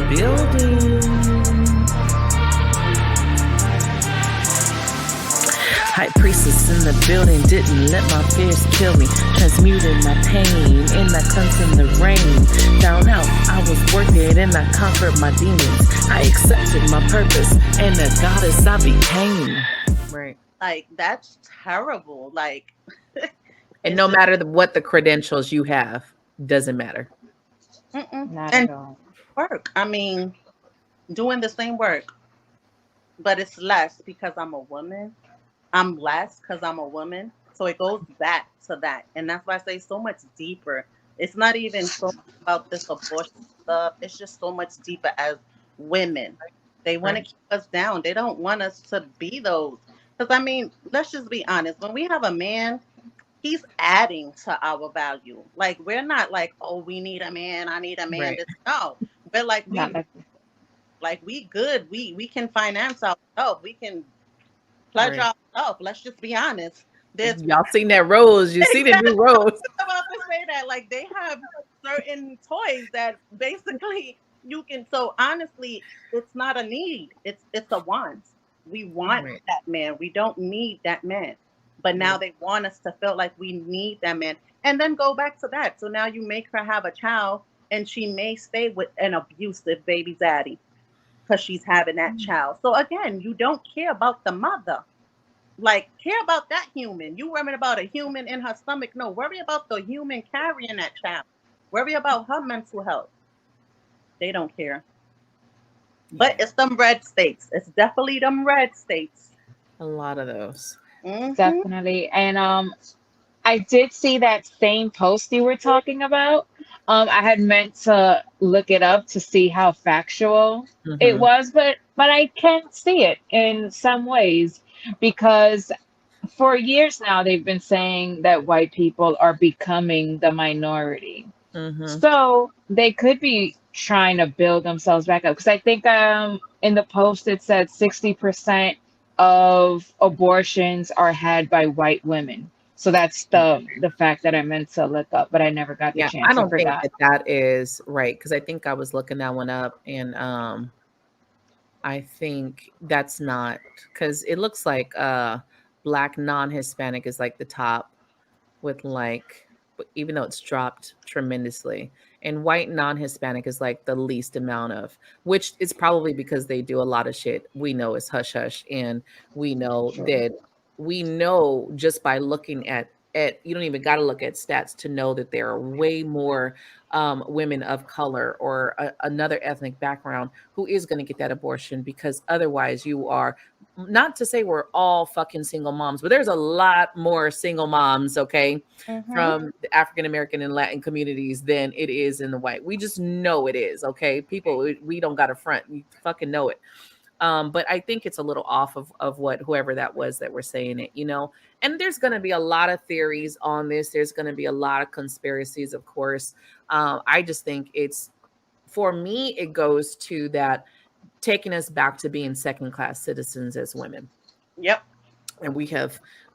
building. High priestess in the building, didn't let my fears kill me. Transmuted my pain in that cleanse in the rain. Down out, I was worth it and I conquered my demons. I accepted my purpose and the goddess I became. Right. Like, that's terrible. Like, and no matter what the credentials you have, doesn't matter. Not and at all. work. I mean, doing the same work, but it's less because I'm a woman. I'm less because I'm a woman. So it goes back to that. And that's why I say so much deeper. It's not even so much about this abortion stuff. It's just so much deeper as women. They want to keep us down. They don't want us to be those. Because, I mean, let's just be honest. When we have a man, he's adding to our value. Like, we're not like, oh, we need a man. I need a man. Right. No. But like, Not we good. We can finance ourselves. We can pledge ourselves. Let's just be honest. Y'all seen that rose? You see the new rose? I'm about to say that, like, they have certain toys that basically you can. So honestly, it's not a need. It's a want. We want that man. We don't need that man. But now they want us to feel like we need that man, and then go back to that. So now you make her have a child, and she may stay with an abusive baby daddy because she's having that child. So again, you don't care about the mother. Like, care about that human. You worry about a human in her stomach. No, worry about the human carrying that child. Worry about her mental health. They don't care. But it's them red states. It's definitely them red states. A lot of those. Definitely. And I did see that same post you were talking about. I had meant to look it up to see how factual it was, but I can see it in some ways because for years now they've been saying that white people are becoming the minority. So they could be trying to build themselves back up. Because I think in the post it said 60% of abortions are had by white women. So that's the fact that I meant to look up, but I never got the chance. I don't think that is right, because I think I was looking that one up, and I think that's not, because it looks like Black non-Hispanic is like the top with like, even though it's dropped tremendously, and white non-Hispanic is like the least amount of, which is probably because they do a lot of shit we know is hush hush, and we know that just by looking at you don't even got to look at stats to know that there are way more women of color or another ethnic background who is going to get that abortion, because otherwise you are, not to say we're all fucking single moms, but there's a lot more single moms, okay, from the African American and Latin communities than it is in the white. We just know it is, okay? People, we don't got a front. We fucking know it. But I think it's a little off of what whoever that was that were saying it, and there's going to be a lot of theories on this. There's going to be a lot of conspiracies, of course. I just think for me, it goes to that, taking us back to being second-class citizens as women. Yep. And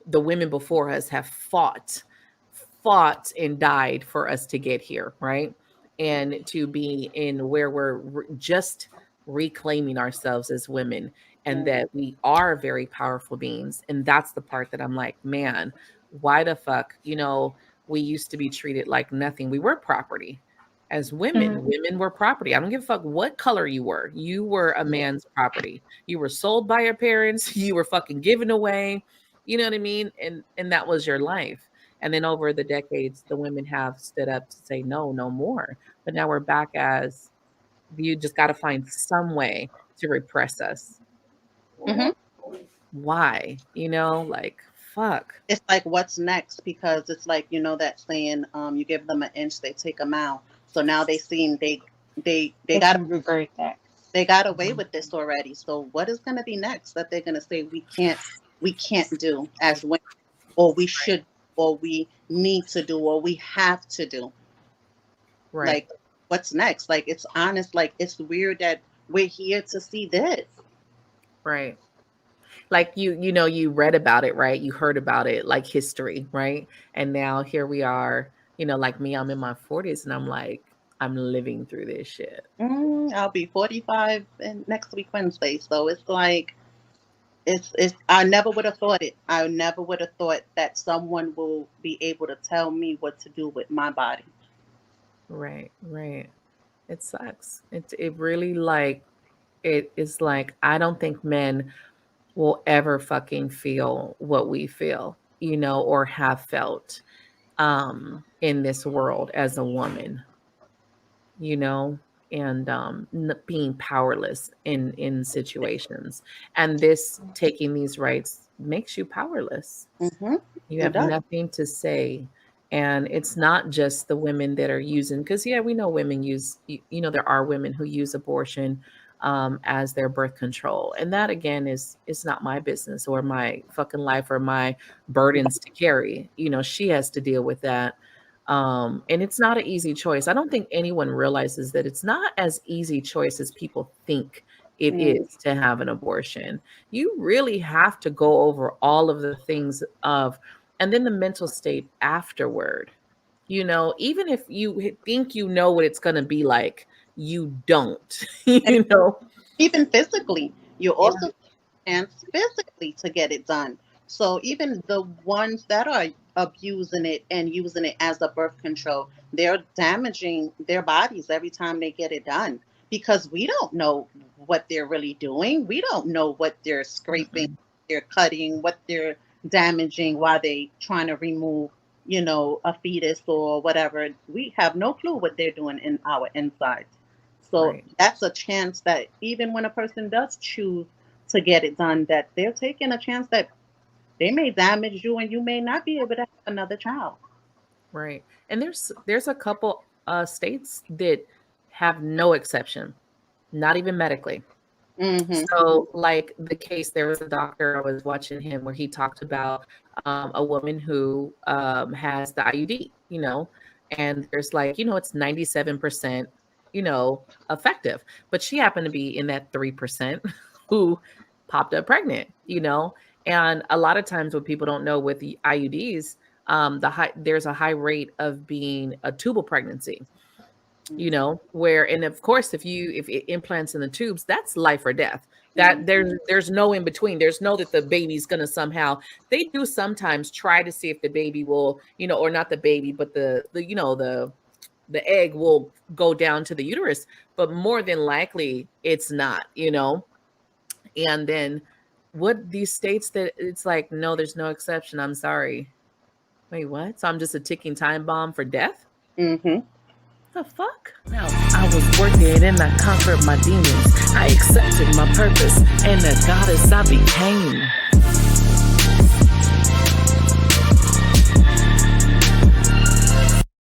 the women before us have fought and died for us to get here, right? And to be in where we're just reclaiming ourselves as women, and that we are very powerful beings. And that's the part that I'm like, man, why the fuck, we used to be treated like nothing. We were property. As women, women were property. I don't give a fuck what color you were. You were a man's property. You were sold by your parents. You were fucking given away. You know what I mean? And that was your life. And then over the decades, the women have stood up to say, no more. But now we're back as, you just got to find some way to repress us. Why? Like, fuck. It's like, what's next? Because it's like, that saying, you give them an inch, they take a mile. So now they seen they got to revert that. They got away with this already. So what is going to be next that they're going to say we can't do as women, or we should, or we need to do, or we have to do? Right. Like, what's next? Like, it's honest. Like, it's weird that we're here to see this. Right. Like you read about it, right? You heard about it, like history, right? And now here we are, like me, I'm in my 40s, and I'm like, I'm living through this shit. I'll be 45 next week Wednesday. So it's like it's I never would have thought it. I never would have thought that someone will be able to tell me what to do with my body. Right, right. It sucks. It really like it is like I don't think men will ever fucking feel what we feel, or have felt in this world as a woman, you know, and being powerless in situations. And this taking these rights makes you powerless. Mm-hmm. You It have does. nothing to say. And it's not just the women that are using, because, yeah, we know women use, there are women who use abortion as their birth control. And that, again, is not my business or my fucking life or my burdens to carry. She has to deal with that. And it's not an easy choice. I don't think anyone realizes that it's not as easy choice as people think it Mm. is to have an abortion. You really have to go over all of the things and then the mental state afterward. Even if you think what it's going to be like, you don't, And you know? even physically, you Yeah. also chance physically to get it done. So even the ones that are abusing it and using it as a birth control, they're damaging their bodies every time they get it done because we don't know what they're really doing. We don't know what they're scraping, Mm-mm. they're cutting, what they're damaging while they trying to remove, a fetus or whatever. We have no clue what they're doing in our insides. So Right. that's a chance that even when a person does choose to get it done, that they're taking a chance that they may damage you and you may not be able to have another child. Right. And there's a couple states that have no exception, not even medically. Mm-hmm. So, like the case, there was a doctor, I was watching him where he talked about a woman who has the IUD, and there's like, it's 97%, effective. But she happened to be in that 3% who popped up pregnant, And a lot of times what people don't know with the IUDs, there's a high rate of being a tubal pregnancy, where, and of course if it implants in the tubes, that's life or death. That there's no in between. There's no that the baby's gonna somehow. They do sometimes try to see if the baby will, or not the baby, but the egg will go down to the uterus, but more than likely it's not, and then what these states that it's like, no, there's no exception, I'm sorry. Wait, what? So I'm just a ticking time bomb for death? Mm-hmm. The fuck? No, I was working and I conquered my demons. I accepted my purpose and the goddess I became.